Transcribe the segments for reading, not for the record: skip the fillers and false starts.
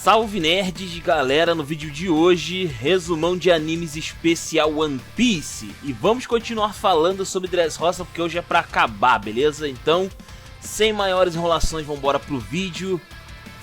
Salve nerds, galera, no vídeo de hoje, resumão de animes especial One Piece. E vamos continuar falando sobre Dressrosa porque hoje é pra acabar, beleza? Então, sem maiores enrolações, vamos embora pro vídeo.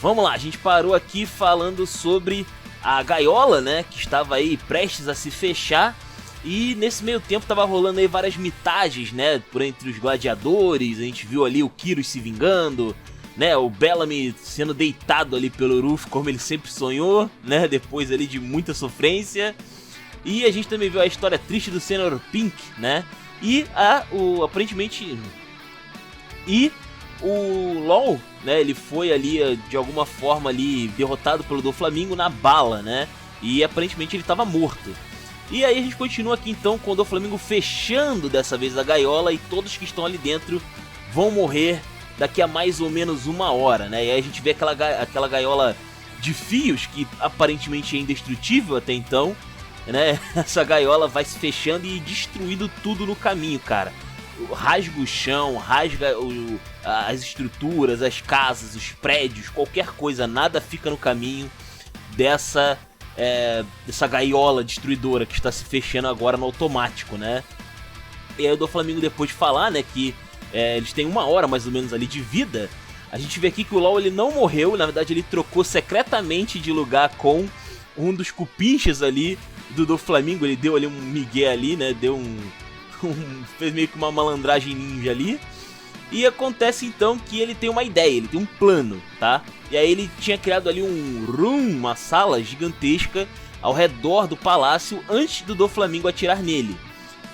Vamos lá, a gente parou aqui falando sobre a gaiola, né, que estava aí prestes a se fechar. E nesse meio tempo tava rolando aí várias mitagens, né, por entre os gladiadores. A gente viu ali o Kyrus se vingando, né, o Bellamy sendo deitado ali pelo Ruffy como ele sempre sonhou, né, depois ali de muita sofrência. E a gente também viu a história triste do Senhor Pink, né, e aparentemente... E o LOL, né, ele foi ali de alguma forma ali derrotado pelo Doflamingo na bala, né, e aparentemente ele estava morto. E aí a gente continua aqui então com o Doflamingo fechando dessa vez a gaiola e todos que estão ali dentro vão morrer daqui a mais ou menos 1 hora, né? E aí a gente vê aquela gaiola de fios que aparentemente é indestrutível até então, né? Essa gaiola vai se fechando e destruindo tudo no caminho, cara. Rasga o chão, rasga as estruturas, as casas, os prédios, qualquer coisa, nada fica no caminho dessa gaiola destruidora que está se fechando agora no automático, né? E aí o Doflamingo, depois de falar, né, que eles têm 1 hora mais ou menos ali de vida, a gente vê aqui que o LOL ele não morreu, na verdade ele trocou secretamente de lugar com um dos cupinchas ali do Doflamingo. Ele deu ali um migué ali, né, fez meio que uma malandragem ninja ali. E acontece então que ele tem uma ideia, ele tem um plano, tá? E aí ele tinha criado ali uma sala gigantesca ao redor do palácio antes do Doflamingo atirar nele.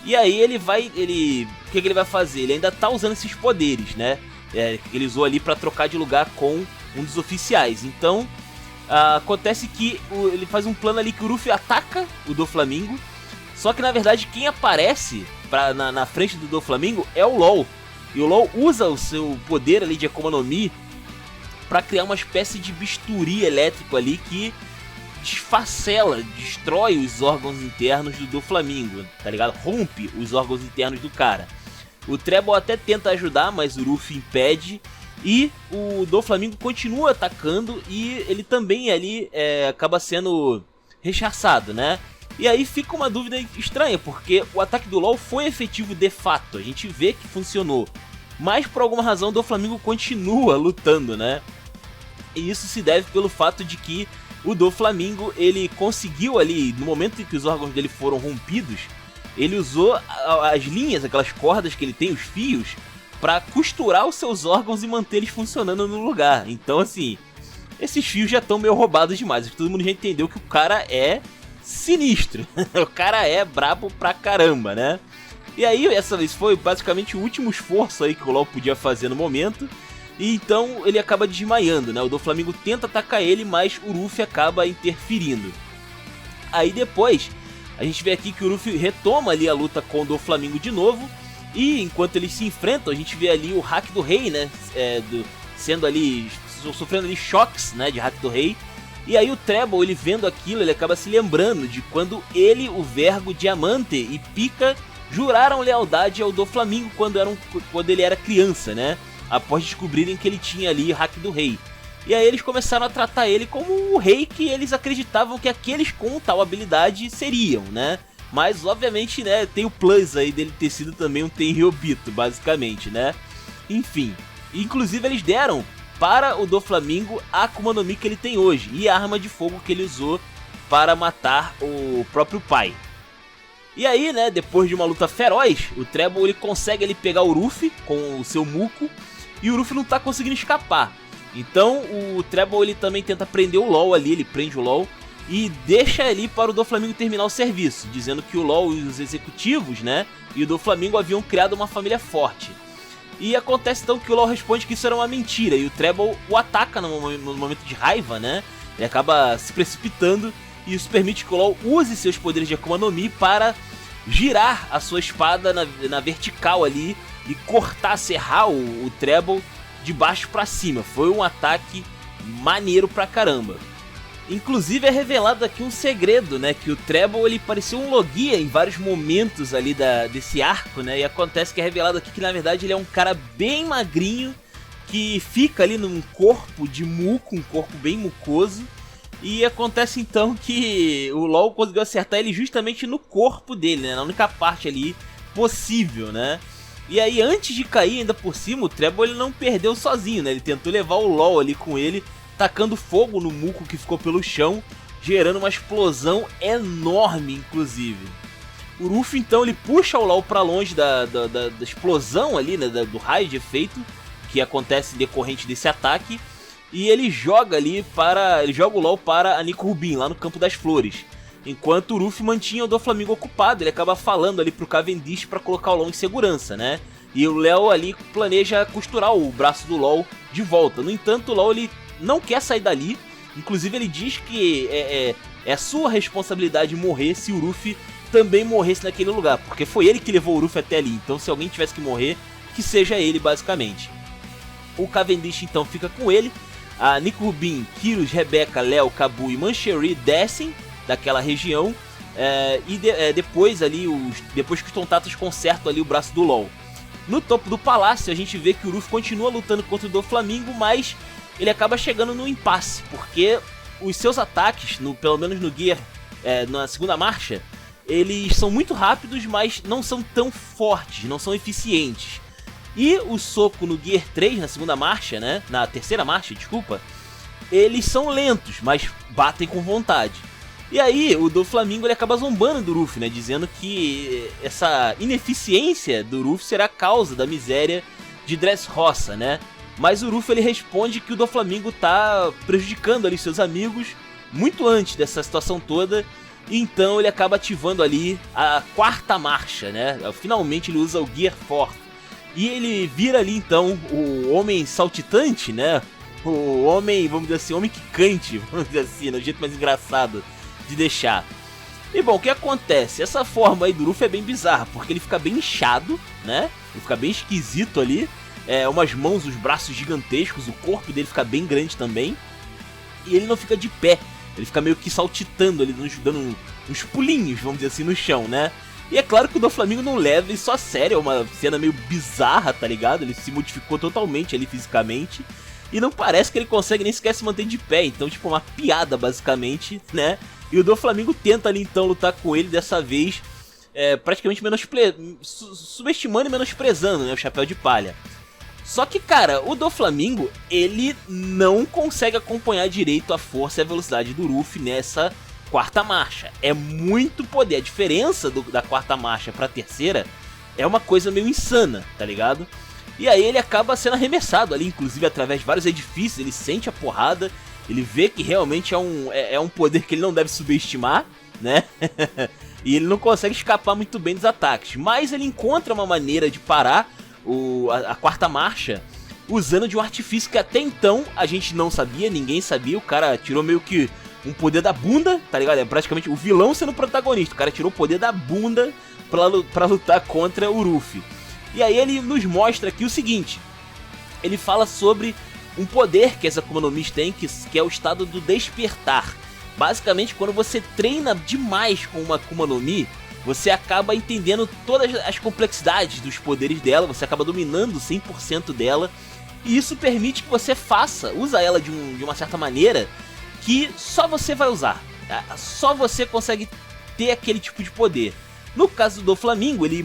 E aí o que ele vai fazer? Ele ainda tá usando esses poderes, né? Ele usou ali pra trocar de lugar com um dos oficiais. Então, acontece que ele faz um plano ali que o Ruffy ataca o Doflamingo. Só que na verdade quem aparece na frente do Doflamingo é o LOL. E o LOL usa o seu poder ali de Akuma no Mi pra criar uma espécie de bisturi elétrico ali que desfacela, destrói os órgãos internos do Doflamingo, tá ligado? Rompe os órgãos internos do cara. O Treble até tenta ajudar, mas o Ruffy impede. E o Doflamingo continua atacando e ele também ali acaba sendo rechaçado, né? E aí fica uma dúvida estranha, porque o ataque do LOL foi efetivo de fato, a gente vê que funcionou. Mas por alguma razão o Doflamingo continua lutando, né? E isso se deve pelo fato de que o Doflamingo, ele conseguiu ali, no momento em que os órgãos dele foram rompidos, ele usou as linhas, aquelas cordas que ele tem, os fios, pra costurar os seus órgãos e manter eles funcionando no lugar. Então assim, esses fios já estão meio roubados demais, todo mundo já entendeu que o cara é sinistro, o cara é brabo pra caramba, né? E aí essa vez foi basicamente o último esforço aí que o LOL podia fazer no momento. E então ele acaba desmaiando, né? O Doflamingo tenta atacar ele, mas o Ruffy acaba interferindo. Aí depois a gente vê aqui que o Ruffy retoma ali a luta com o Doflamingo de novo. E enquanto eles se enfrentam, a gente vê ali o hack do rei, né? Sofrendo ali choques, né, de hack do rei. E aí o Treble, ele vendo aquilo, ele acaba se lembrando de quando ele, o Vergo, Diamante e Pika juraram lealdade ao Doflamingo quando ele era criança, né? Após descobrirem que ele tinha ali hack do rei. E aí eles começaram a tratar ele como o rei que eles acreditavam que aqueles com tal habilidade seriam, né? Mas obviamente, né, tem o plus aí dele ter sido também um Tenryubito, basicamente, né? Enfim, inclusive eles deram para o Doflamingo a Akuma no Mi que ele tem hoje e a arma de fogo que ele usou para matar o próprio pai. E aí, né, depois de uma luta feroz, o Treble ele consegue ele pegar o Ruffy com o seu Muco e o Ruffy não tá conseguindo escapar. Então o Treble ele também tenta prender o LOL ali, ele prende o LOL e deixa ali para o Doflamingo terminar o serviço, dizendo que o LOL e os executivos, né, e o Doflamingo haviam criado uma família forte. E acontece então que o LOL responde que isso era uma mentira e o Treble o ataca no momento de raiva, né? Ele acaba se precipitando e isso permite que o LOL use seus poderes de Akuma no Mi para girar a sua espada na vertical ali e cortar, serrar o Treble de baixo pra cima. Foi um ataque maneiro pra caramba. Inclusive é revelado aqui um segredo, né, que o Treble ele parecia um Logia em vários momentos ali desse arco, né, e acontece que é revelado aqui que na verdade ele é um cara bem magrinho, que fica ali num corpo de muco, um corpo bem mucoso, E acontece então que o LoL conseguiu acertar ele justamente no corpo dele, né? Na única parte ali possível, né? E aí, antes de cair ainda por cima, o Treble ele não perdeu sozinho, né? Ele tentou levar o LoL ali com ele, tacando fogo no muco que ficou pelo chão, gerando uma explosão enorme, inclusive. O Ruff, então, ele puxa o LoL pra longe da explosão ali, né? Do raio de efeito que acontece decorrente desse ataque. E ele joga o LoL para a Nico Rubin, lá no Campo das Flores. Enquanto o Ruff mantinha o Doflamingo ocupado, ele acaba falando ali pro Cavendish para colocar o LoL em segurança, né? E o Léo ali planeja costurar o braço do LoL de volta. No entanto, o LoL ele não quer sair dali. Inclusive ele diz que é sua responsabilidade morrer se o Ruff também morresse naquele lugar. Porque foi ele que levou o Ruff até ali. Então se alguém tivesse que morrer, que seja ele basicamente. O Cavendish então fica com ele. A Nico Rubin, Kyrus, Rebecca, Léo, Cabu e Manchery descem daquela região depois que os Tontatos consertam ali o braço do LoL. No topo do palácio a gente vê que o Ruff continua lutando contra o Doflamingo, mas ele acaba chegando no impasse, porque os seus ataques, pelo menos no Gear, na segunda marcha, eles são muito rápidos, mas não são tão fortes, não são eficientes. E o soco no Gear 3, na segunda marcha, né? Na terceira marcha, desculpa. Eles são lentos, mas batem com vontade. E aí, o Doflamingo ele acaba zombando do Ruff, né? Dizendo que essa ineficiência do Ruff será a causa da miséria de Dressrosa, né? Mas o Ruff ele responde que o Doflamingo tá prejudicando ali seus amigos muito antes dessa situação toda. E então ele acaba ativando ali a quarta marcha, né? Finalmente ele usa o Gear 4. E ele vira ali então o homem saltitante, né? O homem, vamos dizer assim, homem quicante, vamos dizer assim, no jeito mais engraçado de deixar. E bom, o que acontece? Essa forma aí do Ruff é bem bizarra, porque ele fica bem inchado, né? Ele fica bem esquisito ali. Umas mãos, os braços gigantescos, o corpo dele fica bem grande também. E ele não fica de pé, ele fica meio que saltitando ali, dando uns pulinhos, vamos dizer assim, no chão, né? E é claro que o Doflamingo não leva isso a sério, é uma cena meio bizarra, tá ligado? Ele se modificou totalmente ali fisicamente. E não parece que ele consegue nem sequer se manter de pé, então tipo uma piada basicamente, né? E o Doflamingo tenta ali então lutar com ele, dessa vez praticamente subestimando e menosprezando, né, o Chapéu de Palha. Só que cara, o Doflamingo ele não consegue acompanhar direito a força e a velocidade do Ruff nessa quarta marcha. É muito poder, a diferença da quarta marcha pra terceira é uma coisa meio insana, tá ligado? E aí ele acaba sendo arremessado ali, inclusive através de vários edifícios, ele sente a porrada, ele vê que realmente é um poder que ele não deve subestimar, né? E ele não consegue escapar muito bem dos ataques, mas ele encontra uma maneira de parar a quarta marcha usando de um artifício que até então a gente não sabia, ninguém sabia, o cara tirou meio que um poder da bunda, tá ligado? É praticamente o vilão sendo o protagonista, o cara tirou o poder da bunda pra lutar contra o Ruff. E aí ele nos mostra aqui o seguinte, ele fala sobre um poder que as Akuma no Mi têm, que é o estado do despertar. Basicamente, quando você treina demais com uma Akuma no Mi, você acaba entendendo todas as complexidades dos poderes dela, você acaba dominando 100% dela, e isso permite que você usa ela de uma certa maneira que só você vai usar, só você consegue ter aquele tipo de poder. No caso do Doflamingo, ele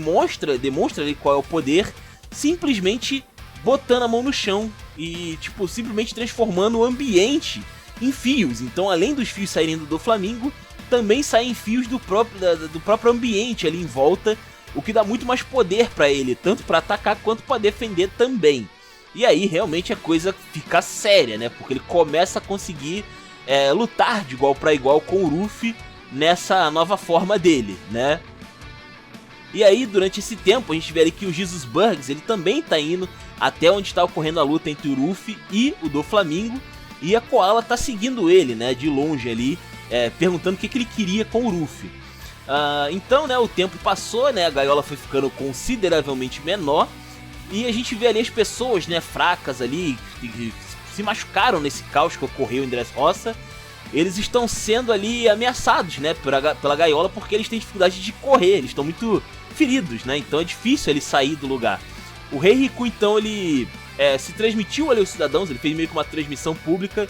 demonstra ali qual é o poder, simplesmente botando a mão no chão e tipo simplesmente transformando o ambiente em fios. Então, além dos fios saírem do Doflamingo, também saem fios do próprio ambiente ali em volta, o que dá muito mais poder pra ele, tanto pra atacar quanto pra defender também. E aí realmente a coisa fica séria, né? Porque ele começa a conseguir lutar de igual para igual com o Ruff nessa nova forma dele, né? E aí, durante esse tempo, a gente vê ali que o Jesus Burgs, ele também tá indo até onde está ocorrendo a luta entre o Ruff e o Doflamingo, e a Koala tá seguindo ele, né, de longe ali, perguntando o que ele queria com o Ruff. Então, né, o tempo passou, né, a gaiola foi ficando consideravelmente menor, e a gente vê ali as pessoas, né, fracas ali, que se machucaram nesse caos que ocorreu em Dressrosa. Eles estão sendo ali ameaçados, né, pela gaiola, porque eles têm dificuldade de correr, eles estão muito feridos, né, então é difícil ele sair do lugar. O Rei Riku, então, ele se transmitiu ali aos cidadãos, ele fez meio que uma transmissão pública,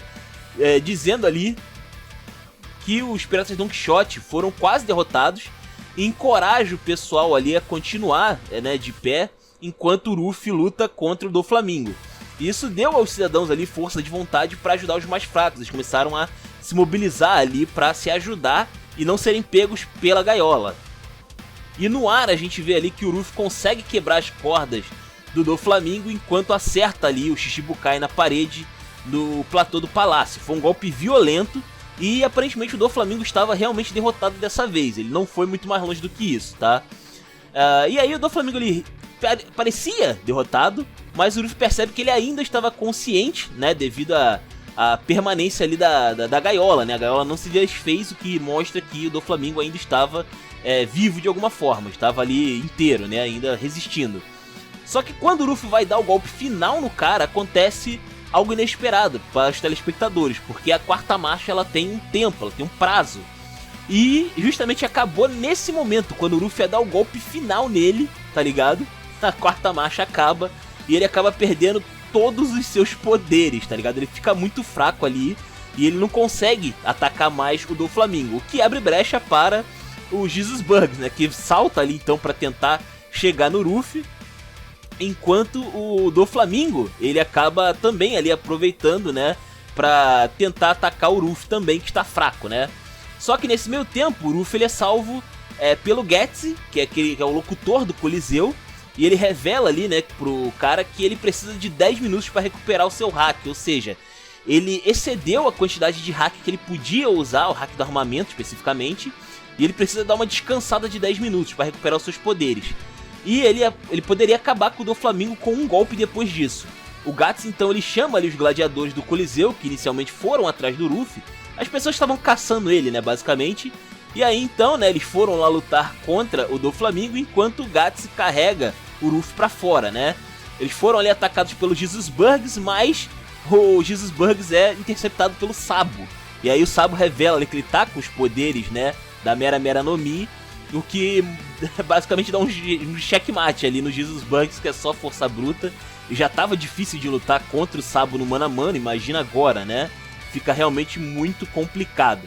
dizendo ali que os Piratas Don Quixote foram quase derrotados e encoraja o pessoal ali a continuar, né, de pé enquanto o Ruffy luta contra o Doflamingo. E isso deu aos cidadãos ali força de vontade para ajudar os mais fracos. Eles começaram a se mobilizar ali para se ajudar e não serem pegos pela gaiola. E no ar a gente vê ali que o Ruffy consegue quebrar as cordas do Doflamingo enquanto acerta ali o Shichibukai na parede do platô do palácio. Foi um golpe violento e aparentemente o Doflamingo estava realmente derrotado dessa vez. Ele não foi muito mais longe do que isso, tá? E aí o Doflamingo ele parecia derrotado, mas o Ruffy percebe que ele ainda estava consciente, né, devido à permanência ali da gaiola, né? A gaiola não se desfez, o que mostra que o Doflamingo ainda estava vivo de alguma forma, estava ali inteiro, né, ainda resistindo. Só que quando o Ruffy vai dar o golpe final no cara, acontece algo inesperado para os telespectadores, porque a quarta marcha ela tem um tempo, ela tem um prazo. E justamente acabou nesse momento, quando o Ruffy ia dar o golpe final nele, tá ligado? A quarta marcha acaba e ele acaba perdendo todos os seus poderes, tá ligado? Ele fica muito fraco ali e ele não consegue atacar mais o Doflamingo, o que abre brecha para o Jesus Bugs, né? Que salta ali então para tentar chegar no Ruffy, enquanto o Doflamingo ele acaba também ali aproveitando, né? Pra tentar atacar o Ruffy também, que está fraco, né? Só que nesse meio tempo o Ruffy ele é salvo pelo Gutsy, que é o locutor do Coliseu. E ele revela ali, né, pro cara que ele precisa de 10 minutos para recuperar o seu hack. Ou seja, ele excedeu a quantidade de hack que ele podia usar, o hack do armamento especificamente. E ele precisa dar uma descansada de 10 minutos para recuperar os seus poderes. E ele poderia acabar com o Doflamingo com um golpe depois disso. O Guts então ele chama ali os gladiadores do Coliseu, que inicialmente foram atrás do Ruffy. As pessoas estavam caçando ele, né, basicamente. E aí então, né, eles foram lá lutar contra o Doflamingo, enquanto o Guts carrega o Ruffy pra fora, né? Eles foram ali atacados pelo Jesus Bugs, mas o Jesus Bugs é interceptado pelo Sabo. E aí o Sabo revela ali que ele tá com os poderes, né, da Mera Mera no Mi, o que basicamente dá um checkmate ali no Jesus Bugs, que é só força bruta. E já tava difícil de lutar contra o Sabo no mano a mano, imagina agora, né? Fica realmente muito complicado.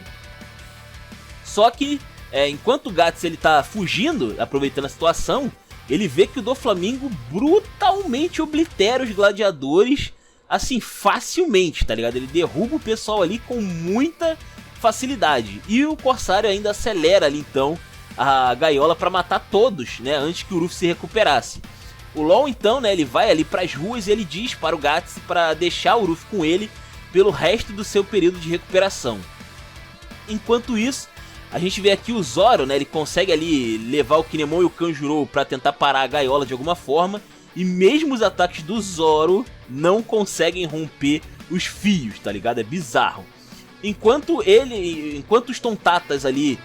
Só que, enquanto o Guts ele tá fugindo, aproveitando a situação, ele vê que o Doflamingo brutalmente oblitera os gladiadores, assim, facilmente, tá ligado? Ele derruba o pessoal ali com muita facilidade. E o Corsário ainda acelera ali, então, a gaiola pra matar todos, né? Antes que o Ruffy se recuperasse. O LOL, então, né? Ele vai ali pras ruas e ele diz para o Guts pra deixar o Ruffy com ele pelo resto do seu período de recuperação. Enquanto isso, a gente vê aqui o Zoro, né? Ele consegue ali levar o Kinemon e o Kanjuro pra tentar parar a gaiola de alguma forma. E mesmo os ataques do Zoro não conseguem romper os fios, tá ligado? É bizarro. Enquanto os Tontatas ali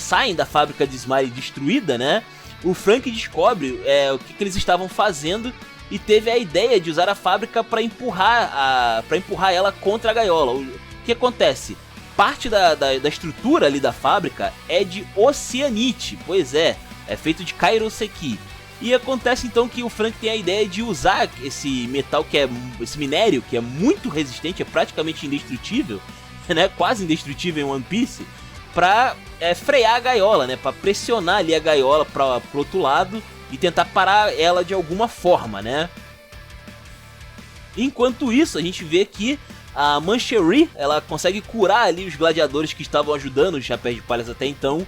saem da fábrica de Smile destruída, né? O Frank descobre o que eles estavam fazendo e teve a ideia de usar a fábrica para empurrar ela contra a gaiola. O que acontece? Parte da estrutura ali da fábrica é de oceanite, pois é feito de kairoseki. E acontece então que o Frank tem a ideia de usar esse metal esse minério que é muito resistente, é praticamente indestrutível, né, quase indestrutível em One Piece, pra frear a gaiola, né, pra pressionar ali a gaiola pro outro lado e tentar parar ela de alguma forma, né. Enquanto isso, a gente vê que a Manchery, ela consegue curar ali os gladiadores que estavam ajudando os Chapéus de Palhas até então,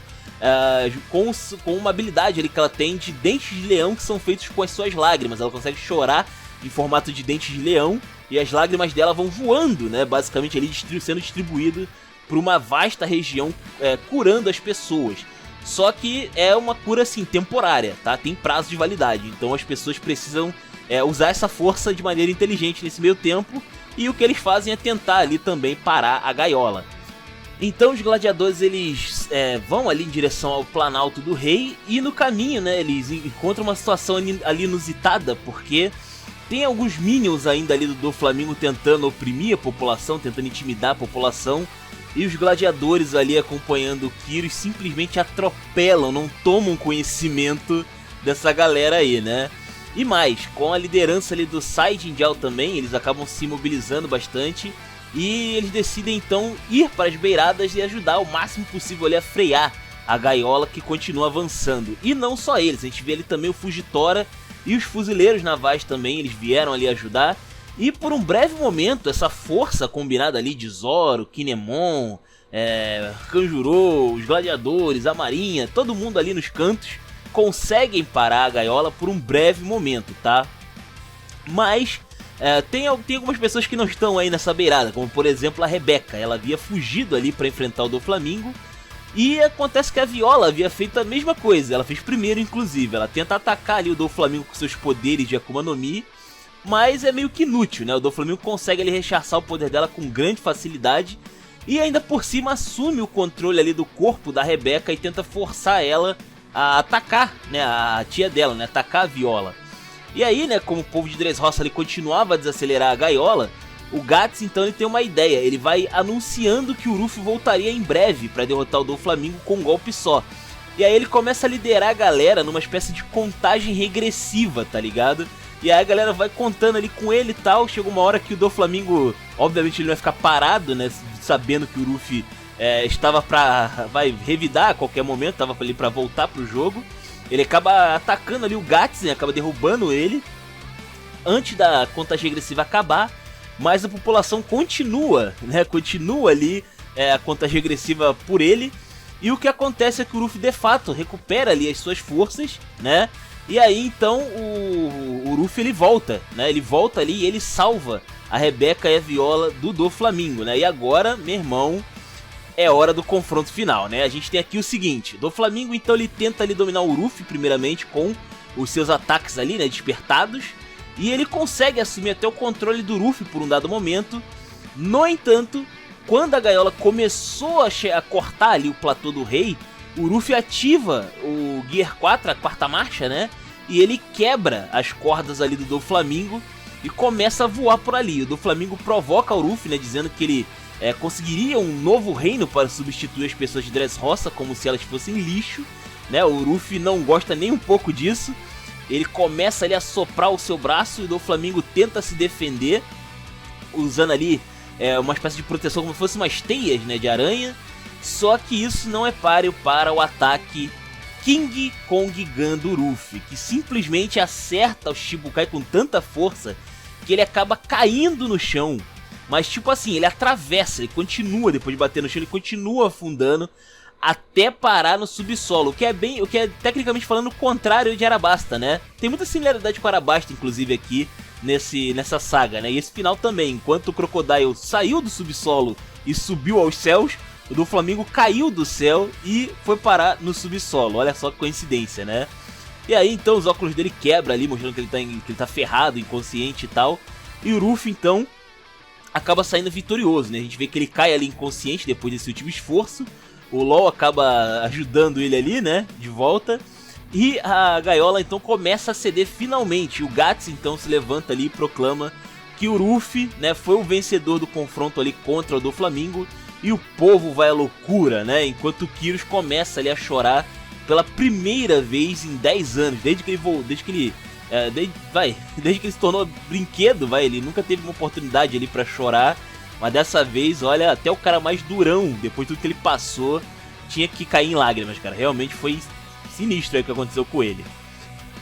com uma habilidade ali que ela tem de dentes de leão que são feitos com as suas lágrimas. Ela consegue chorar em formato de dentes de leão e as lágrimas dela vão voando, né, basicamente ali sendo distribuído por uma vasta região, curando as pessoas. Só que é uma cura assim temporária, tá? Tem prazo de validade, então as pessoas precisam usar essa força de maneira inteligente nesse meio tempo. E o que eles fazem é tentar ali também parar a gaiola. Então os gladiadores eles vão ali em direção ao Planalto do Rei. E no caminho, né, eles encontram uma situação ali inusitada, porque tem alguns minions ainda ali do Doflamingo tentando oprimir a população, tentando intimidar a população. E os gladiadores ali acompanhando o Kyrus simplesmente atropelam, não tomam conhecimento dessa galera aí, né? E mais, com a liderança ali do Sai Jinjiao também, eles acabam se mobilizando bastante E eles decidem então ir para as beiradas e ajudar o máximo possível ali a frear a gaiola que continua avançando. E não só eles, a gente vê ali também o Fugitora e os fuzileiros navais também, eles vieram ali ajudar. E por um breve momento, essa força combinada ali de Zoro, Kinemon, Kanjuro, os gladiadores, a marinha, todo mundo ali nos cantos conseguem parar a gaiola por um breve momento, tá? Mas tem algumas pessoas que não estão aí nessa beirada, como por exemplo a Rebeca. Ela havia fugido ali para enfrentar o Doflamingo. E acontece que a Viola havia feito a mesma coisa, ela fez primeiro inclusive. Ela tenta atacar ali o Doflamingo com seus poderes de Akuma no Mi, mas é meio que inútil, né? O Doflamingo consegue ali rechaçar o poder dela com grande facilidade. E ainda por cima assume o controle ali do corpo da Rebeca e tenta forçar ela a atacar, né, a tia dela, né, atacar a Viola. E aí, né, como o povo de Dressrosa ali continuava a desacelerar a gaiola, o Guts então ele tem uma ideia, ele vai anunciando que o Ruffy voltaria em breve para derrotar o Doflamingo com um golpe só. E aí ele começa a liderar a galera numa espécie de contagem regressiva, tá ligado? E aí a galera vai contando ali com ele e tal, chega uma hora que o Doflamingo, obviamente ele vai ficar parado, né, sabendo que o Ruffy vai revidar a qualquer momento, tava ali pra voltar pro jogo. Ele acaba atacando ali o Guts, né, acaba derrubando ele antes da contagem regressiva acabar, mas a população continua, né, continua ali a contagem regressiva por ele. E o que acontece é que o Ruffy de fato recupera ali as suas forças, né? E aí então o Ruffy ele volta, né? Ele volta ali e ele salva a Rebeca e a Viola do Doflamingo, né? E agora, meu irmão, é hora do confronto final, né? A gente tem aqui o seguinte, Doflamingo então ele tenta ali dominar o Ruffy primeiramente com os seus ataques ali, né, despertados, e ele consegue assumir até o controle do Ruffy por um dado momento. No entanto, quando a gaiola começou a cortar ali o platô do rei, o Ruffy ativa o Gear 4, a quarta marcha, né? E ele quebra as cordas ali do Doflamingo e começa a voar por ali. O Doflamingo provoca o Ruffy, né? Dizendo que ele conseguiria um novo reino para substituir as pessoas de Dressrosa, como se elas fossem lixo, né? O Ruffy não gosta nem um pouco disso. Ele começa ali a soprar o seu braço e o Doflamingo tenta se defender, usando ali uma espécie de proteção como se fosse umas teias, né, de aranha. Só que isso não é páreo para o ataque King Kong Gun do Ruffy, que simplesmente acerta o Shichibukai com tanta força que ele acaba caindo no chão. Mas tipo assim, ele atravessa, ele continua, depois de bater no chão, ele continua afundando até parar no subsolo, o que é tecnicamente falando o contrário de Arabasta, né? Tem muita similaridade com Arabasta, inclusive, aqui nessa saga, né? E esse final também, enquanto o Crocodile saiu do subsolo e subiu aos céus, o Doflamingo caiu do céu e foi parar no subsolo. Olha só que coincidência, né? E aí então os óculos dele quebram ali, mostrando que ele tá ferrado, inconsciente e tal. E o Ruffy então acaba saindo vitorioso, né? A gente vê que ele cai ali inconsciente depois desse último esforço. O LOL acaba ajudando ele ali, né? De volta. E a gaiola então começa a ceder finalmente. O Guts então se levanta ali e proclama que o Ruffy, né, foi o vencedor do confronto ali contra o Doflamingo. E o povo vai à loucura, né? Enquanto o Kyrus começa ali a chorar pela primeira vez em 10 anos. Desde que ele se tornou brinquedo, ele nunca teve uma oportunidade ali pra chorar. Mas dessa vez, olha, até o cara mais durão, depois de tudo que ele passou, tinha que cair em lágrimas, cara. Realmente foi sinistro aí o que aconteceu com ele.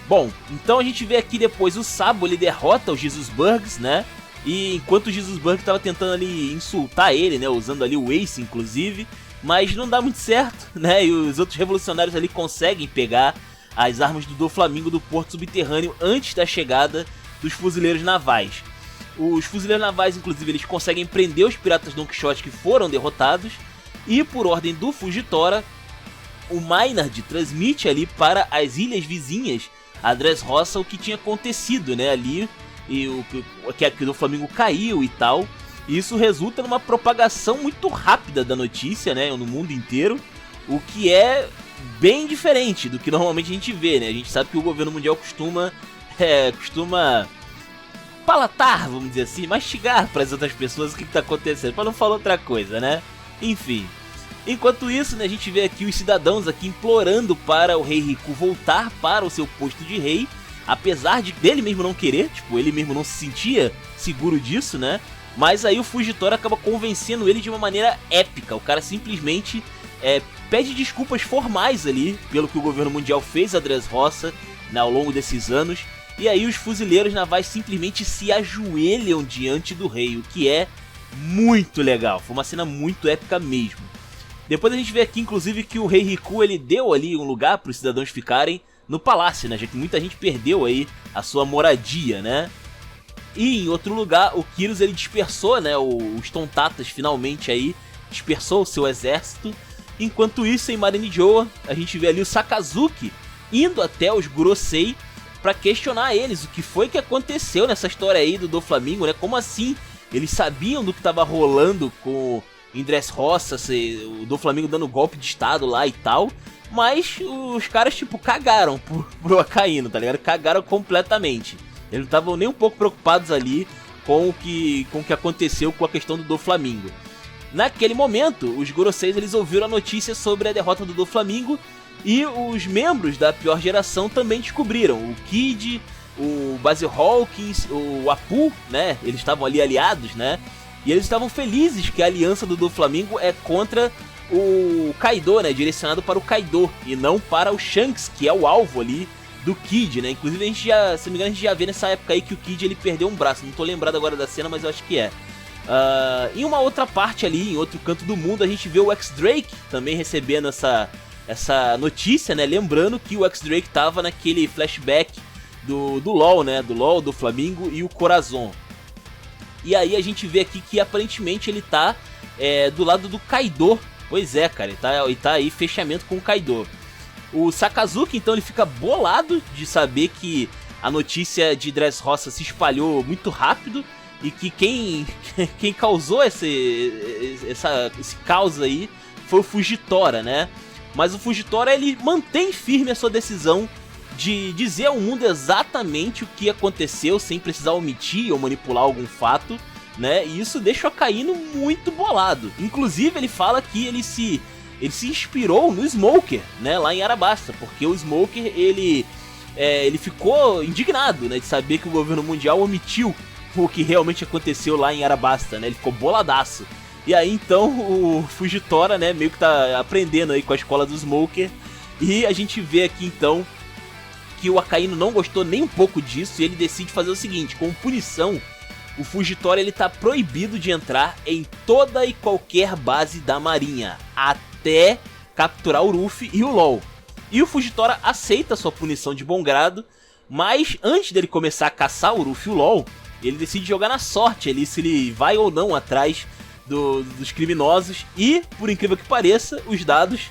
Bom, então a gente vê aqui depois o Sabo, ele derrota o Jesusburgs, né? E enquanto o Jesusburg estava tentando ali insultar ele, né, usando ali o Ace inclusive, mas não dá muito certo, né, e os outros revolucionários ali conseguem pegar as armas do Doflamingo do porto subterrâneo antes da chegada dos fuzileiros navais. Os fuzileiros navais, inclusive, eles conseguem prender os piratas Don Quixote que foram derrotados, e por ordem do Fugitora, o Maynard transmite ali para as ilhas vizinhas a Dressrosa o que tinha acontecido, né, ali, e que o Doflamingo caiu e tal. E isso resulta numa propagação muito rápida da notícia, né, no mundo inteiro, o que é bem diferente do que normalmente a gente vê, né? A gente sabe que o governo mundial costuma palatar, vamos dizer assim, mastigar para as outras pessoas o que está acontecendo, para não falar outra coisa, né? Enfim. Enquanto isso, né, a gente vê aqui os cidadãos aqui implorando para o rei Riku voltar para o seu posto de rei, apesar dele mesmo não querer, tipo, ele mesmo não se sentia seguro disso, né? Mas aí o Fujitora acaba convencendo ele de uma maneira épica. O cara simplesmente pede desculpas formais ali pelo que o governo mundial fez a Dressrosa, né, ao longo desses anos. E aí os fuzileiros navais simplesmente se ajoelham diante do rei, o que é muito legal. Foi uma cena muito épica mesmo. Depois a gente vê aqui, inclusive, que o rei Riku, ele deu ali um lugar para os cidadãos ficarem no palácio, né? Já que muita gente perdeu aí a sua moradia, né? E em outro lugar, o Kyrus, ele dispersou, né? Os Tontatas finalmente aí dispersou o seu exército. Enquanto isso, em Marineford, a gente vê ali o Sakazuki indo até os Gorosei para questionar eles o que foi que aconteceu nessa história aí do Doflamingo, né? Como assim? Eles sabiam do que estava rolando com em Dressrosa, o Doflamingo dando golpe de estado lá e tal, mas os caras, tipo, cagaram pro Akainu, tá ligado? Cagaram completamente. Eles não estavam nem um pouco preocupados ali com o que aconteceu com a questão do Doflamingo. Naquele momento, os Goroseis, eles ouviram a notícia sobre a derrota do Doflamingo e os membros da pior geração também descobriram. O Kid, o Basil Hawkins, o Apu, né? Eles estavam ali aliados, né? E eles estavam felizes que a aliança do Doflamingo é contra o Kaido, né? Direcionado para o Kaido e não para o Shanks, que é o alvo ali do Kid, né? Inclusive, a gente já, se não me engano, a gente já vê nessa época aí que o Kid, ele perdeu um braço. Não tô lembrado agora da cena, mas eu acho que é. Em uma outra parte ali, em outro canto do mundo, a gente vê o X-Drake também recebendo essa notícia, né? Lembrando que o X-Drake tava naquele flashback do LoL, né? Do LoL, do Flamingo e o Corazon. E aí a gente vê aqui que aparentemente ele tá do lado do Kaido. Pois é, cara, ele tá aí fechamento com o Kaido. O Sakazuki, então, ele fica bolado de saber que a notícia de Dressrosa se espalhou muito rápido e que quem causou esse caos aí foi o Fujitora, né? Mas o Fujitora, ele mantém firme a sua decisão de dizer ao mundo exatamente o que aconteceu, sem precisar omitir ou manipular algum fato, né? E isso deixa o Akainu muito bolado. Inclusive, ele fala que ele se inspirou no Smoker, né? Lá em Arabasta, porque o Smoker, ele ficou indignado, né? De saber que o governo mundial omitiu o que realmente aconteceu lá em Arabasta, né? Ele ficou boladaço. E aí, então, o Fujitora, né? Meio que tá aprendendo aí com a escola do Smoker. E a gente vê aqui, então, que o Akainu não gostou nem um pouco disso e ele decide fazer o seguinte: como punição, o Fujitora, ele tá proibido de entrar em toda e qualquer base da marinha, até capturar o Luffy e o LoL. E o Fujitora aceita sua punição de bom grado, mas antes dele começar a caçar o Luffy e o LoL, ele decide jogar na sorte ali se ele vai ou não atrás dos criminosos. E, por incrível que pareça, os dados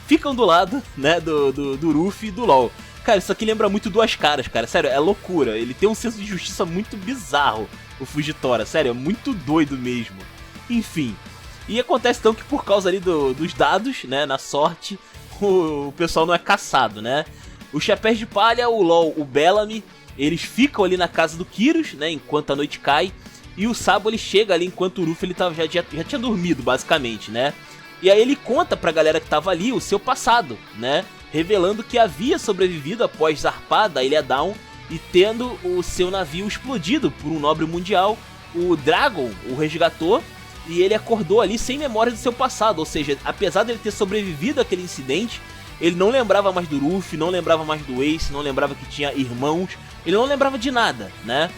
ficam do lado, né, do Luffy e do LoL. Cara, isso aqui lembra muito Duas Caras, cara. Sério, é loucura. Ele tem um senso de justiça muito bizarro, o Fujitora. Sério, é muito doido mesmo. Enfim. E acontece então que por causa ali dos dados, né, na sorte, o pessoal não é caçado, né? Os Chapéus de Palha, o LoL, o Bellamy, eles ficam ali na casa do Kyrus, né, enquanto a noite cai. E o Sabo, ele chega ali enquanto o Luffy, ele já tinha dormido, basicamente, né? E aí ele conta pra galera que tava ali o seu passado, né? Revelando que havia sobrevivido após zarpar da Ilha Down e tendo o seu navio explodido por um nobre mundial. O Dragon o resgatou e ele acordou ali sem memória do seu passado. Ou seja, apesar dele ter sobrevivido àquele incidente, ele não lembrava mais do Luffy, não lembrava mais do Ace, não lembrava que tinha irmãos, ele não lembrava de nada, né?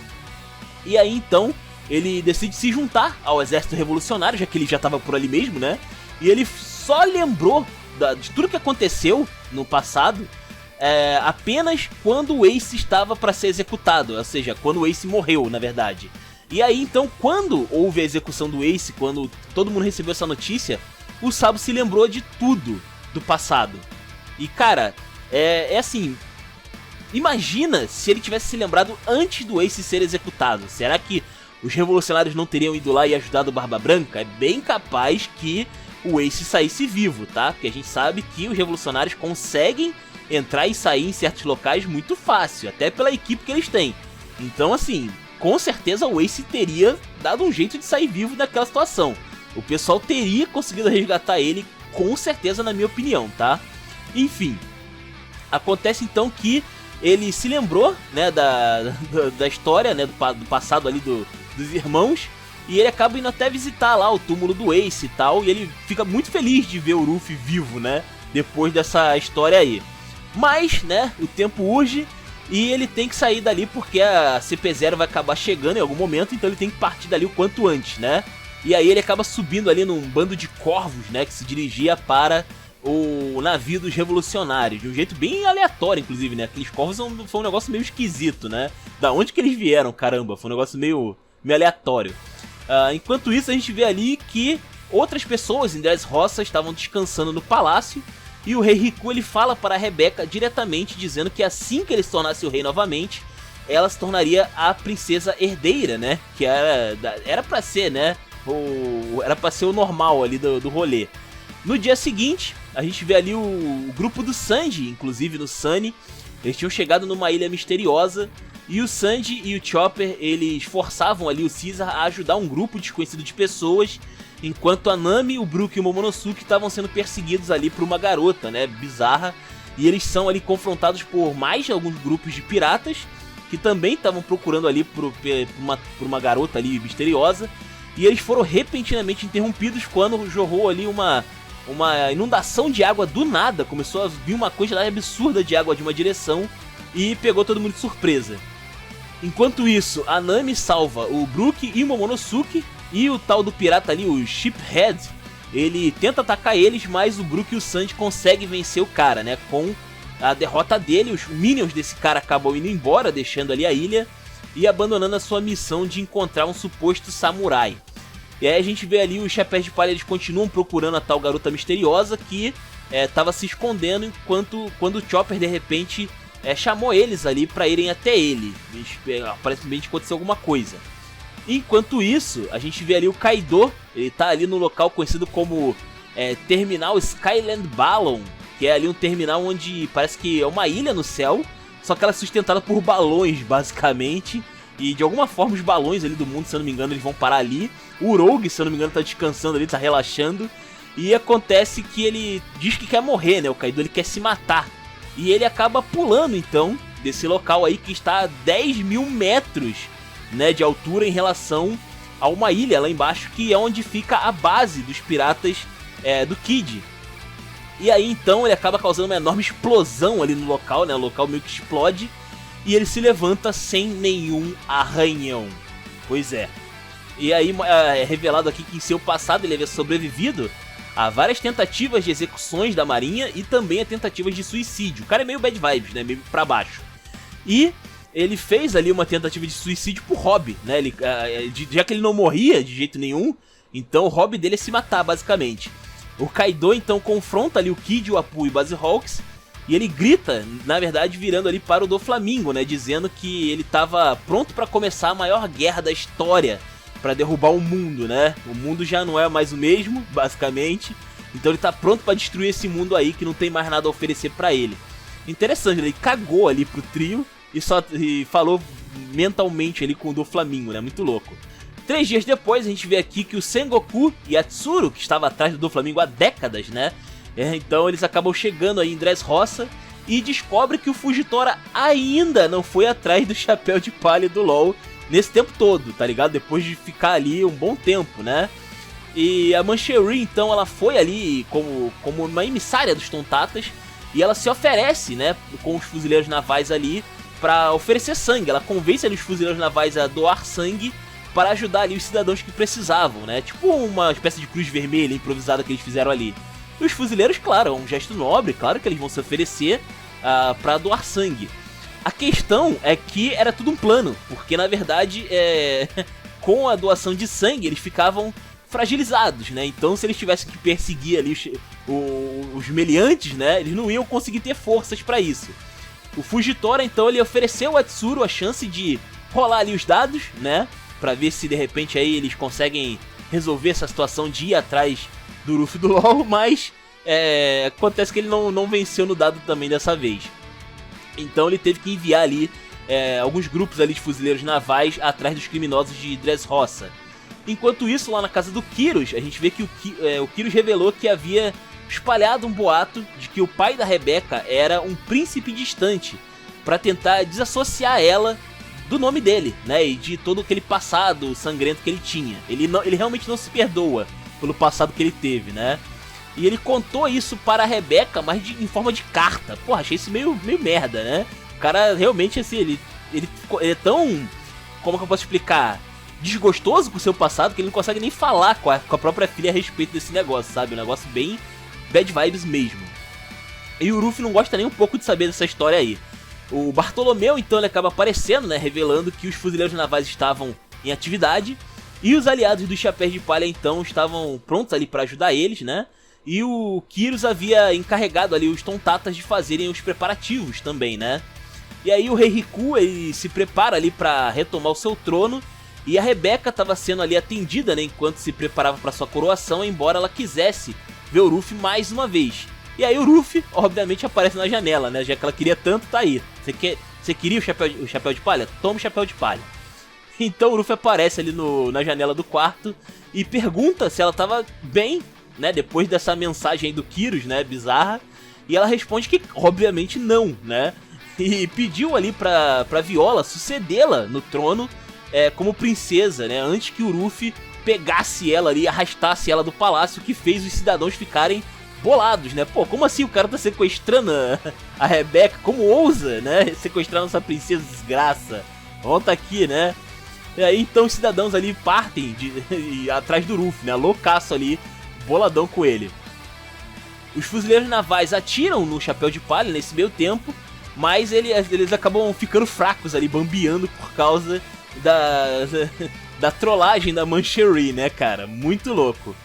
E aí então ele decide se juntar ao exército revolucionário, já que ele já estava por ali mesmo, né? E ele só lembrou de tudo que aconteceu no passado apenas quando o Ace estava para ser executado, ou seja, quando o Ace morreu, na verdade. E aí então, quando houve a execução do Ace, quando todo mundo recebeu essa notícia, o Sabo se lembrou de tudo do passado. E cara, assim, imagina se ele tivesse se lembrado antes do Ace ser executado. Será que os revolucionários não teriam ido lá e ajudado o Barba Branca? É bem capaz que o Ace saísse vivo, tá? Porque a gente sabe que os revolucionários conseguem entrar e sair em certos locais muito fácil, até pela equipe que eles têm. Então, assim, com certeza o Ace teria dado um jeito de sair vivo daquela situação. O pessoal teria conseguido resgatar ele, com certeza, na minha opinião, tá? Enfim, acontece então que ele se lembrou, né, da história, né, do passado ali dos irmãos. E ele acaba indo até visitar lá o túmulo do Ace e tal, e ele fica muito feliz de ver o Ruffy vivo, né, depois dessa história aí. Mas, né, o tempo urge e ele tem que sair dali porque a CP0 vai acabar chegando em algum momento, então ele tem que partir dali o quanto antes, né. E aí ele acaba subindo ali num bando de corvos, né, que se dirigia para o navio dos revolucionários, de um jeito bem aleatório, inclusive, né, aqueles corvos foi um negócio meio esquisito, né, da onde que eles vieram, caramba, foi um negócio meio aleatório. Enquanto isso, a gente vê ali que outras pessoas em Dressrosa estavam descansando no palácio, e o rei Riku ele fala para a Rebeca diretamente, dizendo que assim que ele se tornasse o rei novamente, ela se tornaria a princesa herdeira, né, que era pra ser, né, era pra ser o normal ali do rolê. No dia seguinte, a gente vê ali o grupo do Sanji, inclusive no Sunny, eles tinham chegado numa ilha misteriosa, e o Sanji e o Chopper, eles forçavam ali o Caesar a ajudar um grupo desconhecido de pessoas, enquanto a Nami, o Brook e o Momonosuke estavam sendo perseguidos ali por uma garota, né, bizarra, e eles são ali confrontados por mais alguns grupos de piratas, que também estavam procurando ali por uma garota ali misteriosa, e eles foram repentinamente interrompidos quando jorrou ali uma inundação de água do nada, começou a vir uma quantidade absurda de água de uma direção, e pegou todo mundo de surpresa. Enquanto isso, a Nami salva o Brook e o Momonosuke, e o tal do pirata ali, o Shiphead, ele tenta atacar eles, mas o Brook e o Sanji conseguem vencer o cara, né? Com a derrota dele, os minions desse cara acabam indo embora, deixando ali a ilha e abandonando a sua missão de encontrar um suposto samurai. E aí a gente vê ali os Chapéus de Palha, eles continuam procurando a tal garota misteriosa que tava se escondendo, quando o Chopper de repente chamou eles ali pra irem até ele. Aparentemente aconteceu alguma coisa. Enquanto isso, a gente vê ali o Kaido, ele tá ali no local conhecido como Terminal Skyland Ballon, que é ali um terminal onde parece que é uma ilha no céu, só que ela é sustentada por balões, basicamente. E de alguma forma os balões ali do mundo, se eu não me engano, eles vão parar ali. O Rogue, se eu não me engano, tá descansando ali, tá relaxando. E acontece que ele diz que quer morrer, né? O Kaido, ele quer se matar. E ele acaba pulando, então, desse local aí que está a 10 mil metros, né, de altura em relação a uma ilha lá embaixo, que é onde fica a base dos piratas do Kid. E aí, então, ele acaba causando uma enorme explosão ali no local, né? O local meio que explode. E ele se levanta sem nenhum arranhão. Pois é. E aí é revelado aqui que em seu passado ele havia sobrevivido a várias tentativas de execuções da marinha e também a tentativas de suicídio. O cara é meio bad vibes, né? Meio pra baixo. E ele fez ali uma tentativa de suicídio por hobby, né? Já que ele não morria de jeito nenhum, então o hobby dele é se matar, basicamente. O Kaido então confronta ali o Kid, o Apu e o Base Hawks. E ele grita, na verdade, virando ali para o Doflamingo, né? Dizendo que ele estava pronto para começar a maior guerra da história, para derrubar o mundo, né? O mundo já não é mais o mesmo, basicamente. Então ele tá pronto para destruir esse mundo aí que não tem mais nada a oferecer para ele. Interessante, ele cagou ali pro trio e falou mentalmente ali com o Doflamingo, né? Muito louco. 3 dias depois a gente vê aqui que o Sengoku e a Tsuru, que estava atrás do Doflamingo há décadas, né? Então eles acabam chegando aí em Dressrosa e descobrem que o Fujitora ainda não foi atrás do Chapéu de Palha do LoL nesse tempo todo, tá ligado? Depois de ficar ali um bom tempo, né? E a Manchery, então, ela foi ali como uma emissária dos Tontatas e ela se oferece, né, com os fuzileiros navais ali pra oferecer sangue. Ela convence ali os fuzileiros navais a doar sangue para ajudar ali os cidadãos que precisavam, né? Tipo uma espécie de cruz vermelha improvisada que eles fizeram ali. E os fuzileiros, claro, é um gesto nobre, claro que eles vão se oferecer pra doar sangue. A questão é que era tudo um plano, porque na verdade, com a doação de sangue, eles ficavam fragilizados, né? Então se eles tivessem que perseguir ali os meliantes, né? Eles não iam conseguir ter forças pra isso. O Fujitora, então, ele ofereceu a Tsuru a chance de rolar ali os dados, né? Pra ver se de repente aí eles conseguem resolver essa situação de ir atrás do Luffy do LoL, mas acontece que ele não venceu no dado também dessa vez. Então ele teve que enviar ali alguns grupos ali de fuzileiros navais atrás dos criminosos de Dressrosa. Enquanto isso, lá na casa do Kyros, a gente vê que o Kyros revelou que havia espalhado um boato de que o pai da Rebeca era um príncipe distante, para tentar desassociar ela do nome dele, né, e de todo aquele passado sangrento que ele tinha. Ele realmente não se perdoa pelo passado que ele teve, né. E ele contou isso para a Rebecca, mas em forma de carta. Porra, achei isso meio merda, né. O cara realmente, assim, ele é tão, como que eu posso explicar, desgostoso com o seu passado, que ele não consegue nem falar com a própria filha a respeito desse negócio, sabe? Um negócio bem bad vibes mesmo. E o Ruffy não gosta nem um pouco de saber dessa história aí. O Bartolomeu, então, ele acaba aparecendo, né, revelando que os fuzileiros navais estavam em atividade, e os aliados dos Chapéus de Palha, então, estavam prontos ali para ajudar eles, né? E o Kyrus havia encarregado ali os Tontatas de fazerem os preparativos também, né? E aí o Rei Riku, ele se prepara ali para retomar o seu trono, e a Rebecca estava sendo ali atendida, né, enquanto se preparava para sua coroação, embora ela quisesse ver o Ruffy mais uma vez. E aí o Ruffy, obviamente, aparece na janela, né, já que ela queria tanto, tá aí. Você queria o chapéu de palha? Toma o chapéu de palha. Então o Ruffy aparece ali na janela do quarto e pergunta se ela estava bem, né, depois dessa mensagem aí do Kyrus, né, bizarra. E ela responde que, obviamente, não, né. E pediu ali pra Viola sucedê-la no trono, como princesa, né, antes que o Ruffy pegasse ela ali e arrastasse ela do palácio, que fez os cidadãos ficarem bolados, né? Pô, como assim o cara tá sequestrando a Rebecca? Como ousa, né? Sequestrar nossa princesa, desgraça. Volta aqui, né? E aí então os cidadãos ali partem atrás do Ruffy, né? Loucaço ali, boladão com ele. Os fuzileiros navais atiram no Chapéu de Palha nesse meio tempo, mas eles acabam ficando fracos ali, bambeando por causa da trollagem da Manchery, né, cara? Muito louco.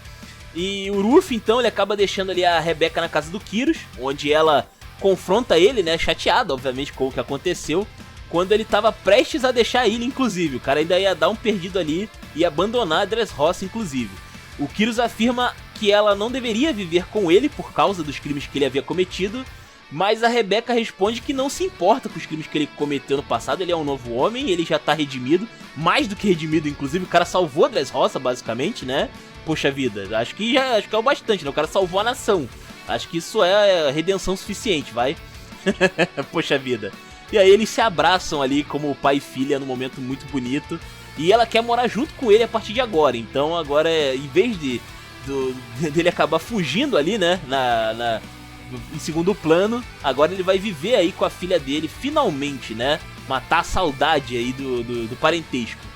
E o Ruffy, então, ele acaba deixando ali a Rebecca na casa do Kyrus, onde ela confronta ele, né, chateado, obviamente, com o que aconteceu, quando ele tava prestes a deixar a ilha, inclusive. O cara ainda ia dar um perdido ali e abandonar a Dressrosa, inclusive. O Kyrus afirma que ela não deveria viver com ele por causa dos crimes que ele havia cometido, mas a Rebecca responde que não se importa com os crimes que ele cometeu no passado. Ele é um novo homem, ele já tá redimido, mais do que redimido, inclusive. O cara salvou a Dressrosa, basicamente, né? Poxa vida, acho que é o bastante, né? O cara salvou a nação. Acho que isso é redenção suficiente, vai? Poxa vida. E aí eles se abraçam ali como pai e filha num momento muito bonito. E ela quer morar junto com ele a partir de agora. Então agora, em vez dele acabar fugindo ali, né? Em segundo plano, agora ele vai viver aí com a filha dele, finalmente, né? Matar a saudade aí do parentesco.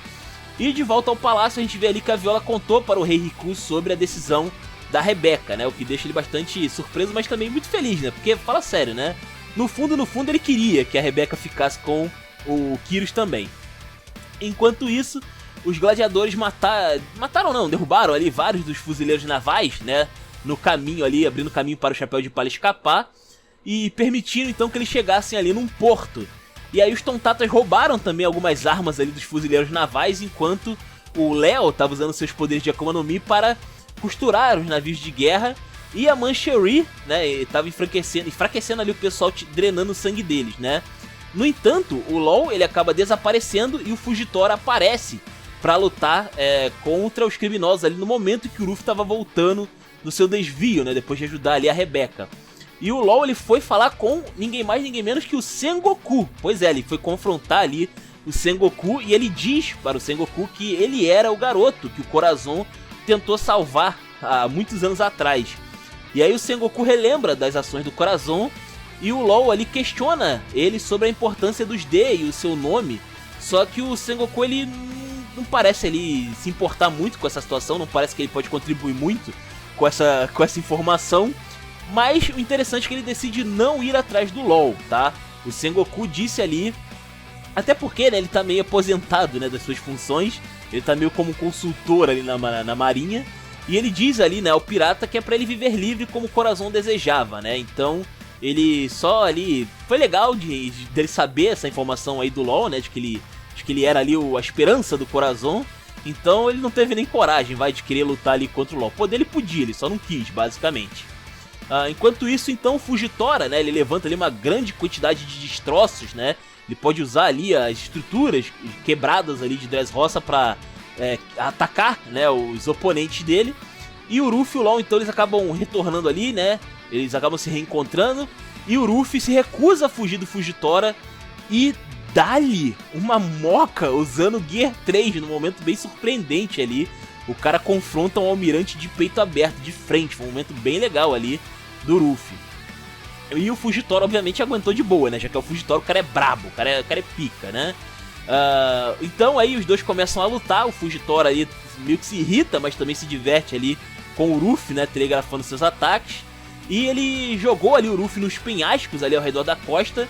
E de volta ao palácio, a gente vê ali que a Viola contou para o Rei Riku sobre a decisão da Rebecca, né? O que deixa ele bastante surpreso, mas também muito feliz, né? Porque, fala sério, né? No fundo, ele queria que a Rebecca ficasse com o Kyrus também. Enquanto isso, os gladiadores derrubaram ali vários dos fuzileiros navais, né? No caminho ali, abrindo caminho para o Chapéu de Palha escapar, e permitindo então que eles chegassem ali num porto. E aí os Tontatas roubaram também algumas armas ali dos fuzileiros navais, enquanto o Léo estava usando seus poderes de Akuma no Mi para costurar os navios de guerra, e a Manchery, né, estava enfraquecendo ali o pessoal, drenando o sangue deles, né. No entanto, o LOL ele acaba desaparecendo e o Fugitora aparece para lutar contra os criminosos ali no momento que o Ruffy estava voltando no seu desvio, né, depois de ajudar ali a Rebecca. E o LOL ele foi falar com ninguém mais, ninguém menos que o Sengoku. Pois é, ele foi confrontar ali o Sengoku e ele diz para o Sengoku que ele era o garoto que o Corazon tentou salvar há muitos anos atrás. E aí o Sengoku relembra das ações do Corazon e o LOL ali questiona ele sobre a importância dos D e o seu nome. Só que o Sengoku ele não parece ali se importar muito com essa situação, não parece que ele pode contribuir muito com essa informação. Mas o interessante é que ele decide não ir atrás do LOL, tá? O Sengoku disse ali, até porque, né, ele tá meio aposentado, né, das suas funções. Ele tá meio como consultor ali na marinha. E ele diz ali, né, ao pirata que é pra ele viver livre como o Corazon desejava, né? Então, ele só ali... Foi legal dele saber essa informação aí do LOL, né? De que ele era ali a esperança do Corazon. Então, ele não teve nem coragem, de querer lutar ali contra o LOL. Poder ele podia, ele só não quis, basicamente. Enquanto isso, então, o Fugitora, né, ele levanta ali uma grande quantidade de destroços, né? Ele pode usar ali as estruturas quebradas ali de Dressrosa para atacar, né, os oponentes dele. E o Ruffy e o LOL, então, eles acabam retornando ali, né? Eles acabam se reencontrando. E o Ruffy se recusa a fugir do Fugitora e dá-lhe uma moca usando o Gear 3 num momento bem surpreendente ali. O cara confronta um almirante de peito aberto, de frente, foi um momento bem legal ali do Ruffy. E o Fujitora obviamente aguentou de boa, né, já que é o Fujitora, o cara é brabo, o cara é pica, né. Então aí os dois começam a lutar, o Fujitora aí meio que se irrita, mas também se diverte ali com o Ruffy, né, telegrafando seus ataques. E ele jogou ali o Ruffy nos penhascos ali ao redor da costa.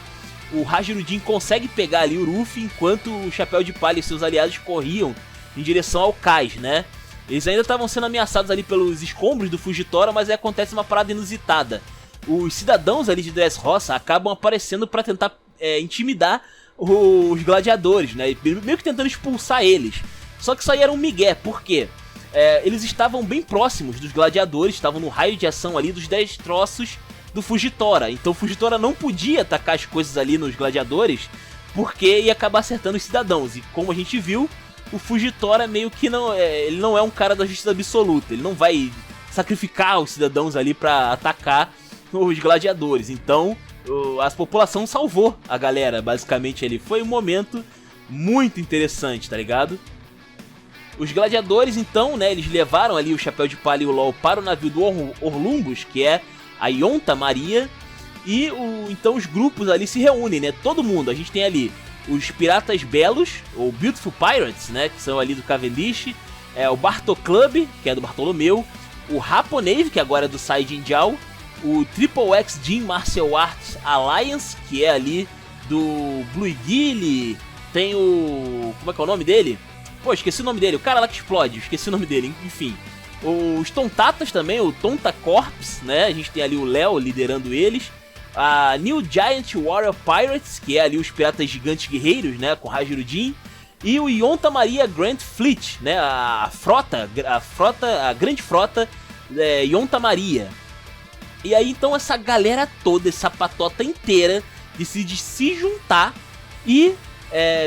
O Hajirudin consegue pegar ali o Ruffy, enquanto o Chapéu de Palha e seus aliados corriam em direção ao cais, né. Eles ainda estavam sendo ameaçados ali pelos escombros do Fujitora, mas aí acontece uma parada inusitada. Os cidadãos ali de Dressrosa acabam aparecendo para tentar intimidar os gladiadores, né, meio que tentando expulsar eles. Só que isso aí era um migué, por quê? Eles estavam bem próximos dos gladiadores, estavam no raio de ação ali dos destroços do Fujitora. Então o Fujitora não podia atacar as coisas ali nos gladiadores, porque ia acabar acertando os cidadãos. E como a gente viu, o Fujitora meio que ele não é um cara da justiça absoluta, ele não vai sacrificar os cidadãos ali pra atacar os gladiadores. Então a população salvou a galera, basicamente ali. Foi um momento muito interessante, tá ligado? Os gladiadores então, né, eles levaram ali o Chapéu de Palha e o LOL para o navio do Orlumbus, que é a Yonta Maria. E então os grupos ali se reúnem, né, todo mundo. A gente tem ali os Piratas Belos, ou Beautiful Pirates, né, que são ali do Cavendish, o Barto Club, que é do Bartolomeu, o Raponave, que agora é do Saijin Jiao, o Triple X Gym Martial Arts Alliance, que é ali do Blue Gilly, tem o... como é que é o nome dele? Pô, esqueci o nome dele, o cara lá que explode, esqueci o nome dele, enfim. Os Tontatas também, o Tonta Corps, né, a gente tem ali o Léo liderando eles. A New Giant Warrior Pirates, que é ali os Piratas Gigantes Guerreiros, né, com Hajirudin. E o Yonta Maria Grand Fleet, né, a grande frota Yonta Maria. E aí então essa galera toda, essa patota inteira, decide se juntar e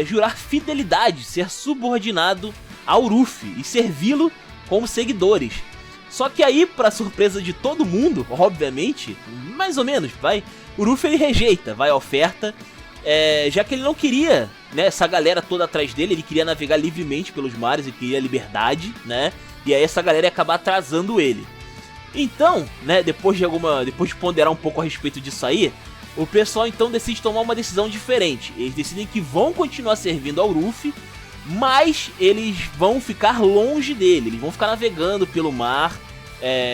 jurar fidelidade, ser subordinado ao Ruffy e servi-lo como seguidores. Só que aí, pra surpresa de todo mundo, obviamente, mais ou menos, o Ruffy ele rejeita, a oferta, já que ele não queria, né, essa galera toda atrás dele, ele queria navegar livremente pelos mares e queria liberdade, né, e aí essa galera ia acabar atrasando ele. Então, né, depois de ponderar um pouco a respeito disso aí, o pessoal então decide tomar uma decisão diferente. Eles decidem que vão continuar servindo ao Ruffy, mas eles vão ficar longe dele, eles vão ficar navegando pelo mar,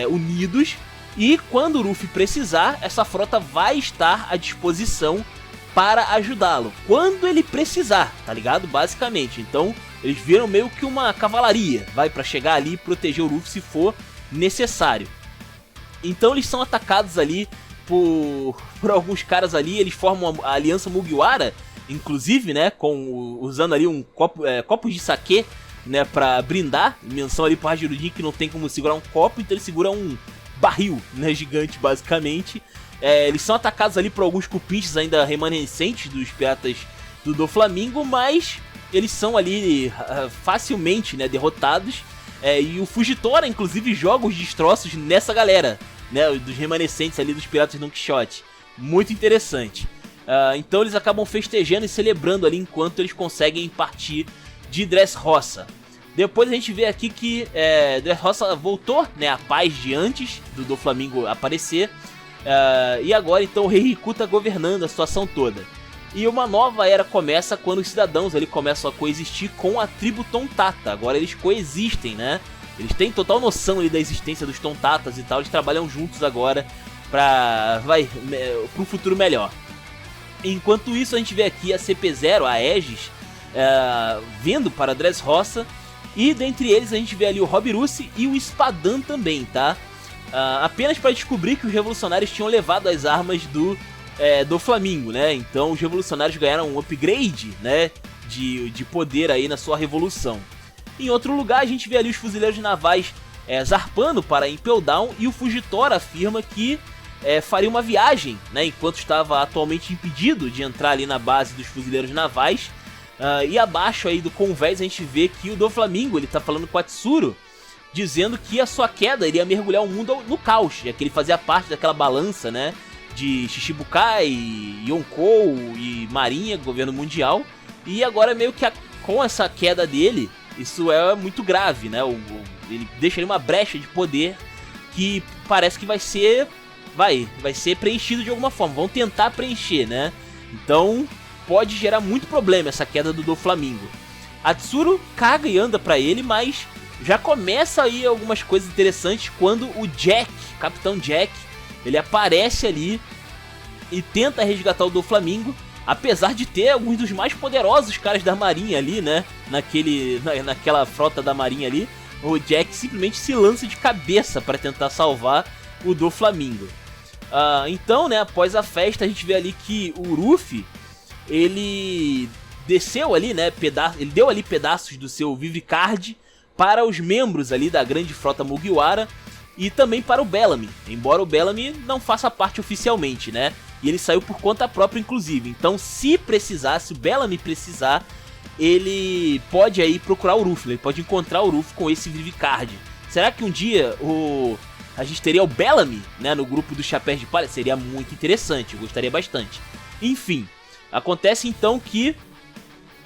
unidos, e quando o Ruffy precisar, essa frota vai estar à disposição para ajudá-lo, quando ele precisar, tá ligado? Basicamente, então eles viram meio que uma cavalaria, para chegar ali e proteger o Ruffy se for necessário. Então eles são atacados ali por alguns caras ali, eles formam a Aliança Mugiwara, inclusive, né, usando ali copos de saquê, né, pra brindar, menção ali pro Hajirudin que não tem como segurar um copo, então ele segura um barril, né, gigante basicamente. Eles são atacados ali por alguns cupinches ainda remanescentes dos piratas do Doflamingo, mas eles são ali facilmente, né, derrotados, e o Fujitora inclusive joga os destroços nessa galera, né, dos remanescentes ali dos piratas Don Quixote. Muito interessante. Então eles acabam festejando e celebrando ali enquanto eles conseguem partir de Dressrosa. Depois a gente vê aqui que Dressrosa voltou, né, à paz de antes do Doflamingo aparecer. E agora então o Rei Riku tá governando a situação toda. E uma nova era começa quando os cidadãos ali começam a coexistir com a tribo Tontata. Agora eles coexistem, né? Eles têm total noção ali da existência dos Tontatas e tal. Eles trabalham juntos agora para um futuro melhor. Enquanto isso a gente vê aqui a CP0, a Aegis, vindo para Dressrosa. E dentre eles a gente vê ali o Robirusi e o Espadan também, tá? Apenas para descobrir que os revolucionários tinham levado as armas do Flamingo, né? Então os revolucionários ganharam um upgrade, né, de poder aí na sua revolução. Em outro lugar a gente vê ali os fuzileiros navais zarpando para Impel Down, e o Fujitora afirma que faria uma viagem, né, enquanto estava atualmente impedido de entrar ali na base dos fuzileiros navais. E abaixo aí do convés a gente vê que o Doflamingo, ele tá falando com a Tsuru, dizendo que a sua queda iria mergulhar o mundo no caos, já que ele fazia parte daquela balança, né, de Shichibukai, Yonkou e Marinha, governo mundial. E agora meio que com essa queda dele, isso é muito grave, né? Ele deixa ali uma brecha de poder que parece que vai ser preenchido de alguma forma. Vão tentar preencher, né? Então pode gerar muito problema essa queda do Doflamingo. A Tsuru caga e anda pra ele, mas já começa aí algumas coisas interessantes quando o Jack, Capitão Jack, ele aparece ali e tenta resgatar o Doflamingo, apesar de ter alguns dos mais poderosos caras da marinha ali, né? Naquela frota da marinha ali, o Jack simplesmente se lança de cabeça para tentar salvar o Doflamingo. Então, né, após a festa, a gente vê ali que o Ruffy, ele desceu ali, né, ele deu ali pedaços do seu Vivicard para os membros ali da grande frota Mugiwara e também para o Bellamy, embora o Bellamy não faça parte oficialmente, né, e ele saiu por conta própria inclusive. Então, se precisar, se o Bellamy precisar, ele pode aí procurar o Ruffy, ele pode encontrar o Ruffy com esse Vivicard. Será que um dia a gente teria o Bellamy, né, no grupo dos Chapéus de Palha? Seria muito interessante, eu gostaria bastante. Enfim, acontece então que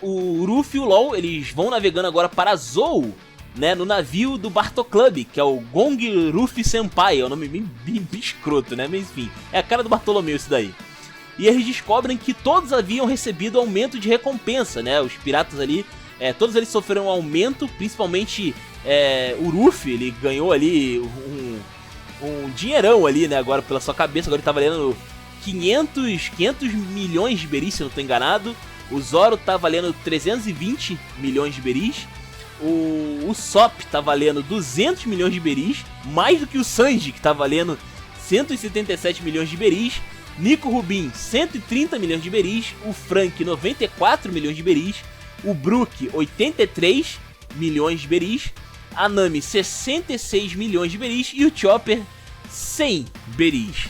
o Ruffy e o LOL, eles vão navegando agora para Zou, né, no navio do Barto Club, que é o Gong Ruffy Senpai, é um nome bem escroto, né, mas enfim, é a cara do Bartolomeu isso daí. E eles descobrem que todos haviam recebido aumento de recompensa, né, os piratas ali, todos eles sofreram um aumento, principalmente o Ruffy, ele ganhou ali um dinheirão ali, né, agora pela sua cabeça, agora ele tá valendo 500 milhões de beris, se eu não tô enganado. O Zoro tá valendo 320 milhões de beris. O Sop tá valendo 200 milhões de beris, mais do que o Sanji, que tá valendo 177 milhões de beris. Nico Rubin, 130 milhões de beris. O Frank, 94 milhões de beris. O Brook, 83 milhões de beris. A Nami, 66 milhões de beris. E o Chopper, 100 beris.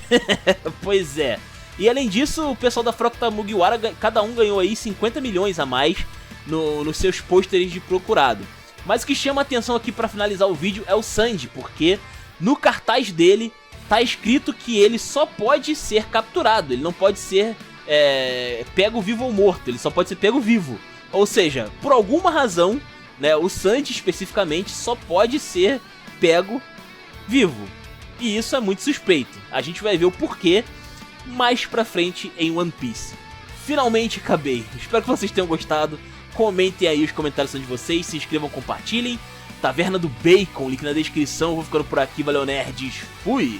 Pois é. E além disso, o pessoal da frota Mugiwara, cada um ganhou aí 50 milhões a mais nos seus pôsteres de procurado. Mas o que chama a atenção aqui para finalizar o vídeo é o Sanji, porque no cartaz dele tá escrito que ele só pode ser capturado, ele não pode ser pego vivo ou morto, ele só pode ser pego vivo. Ou seja, por alguma razão, né, o Sanji especificamente só pode ser pego vivo. E isso é muito suspeito. A gente vai ver o porquê mais pra frente em One Piece. Finalmente acabei. Espero que vocês tenham gostado. Comentem aí os comentários de vocês, se inscrevam, compartilhem. Taverna do Bacon, link na descrição. Eu vou ficando por aqui, valeu nerds, fui!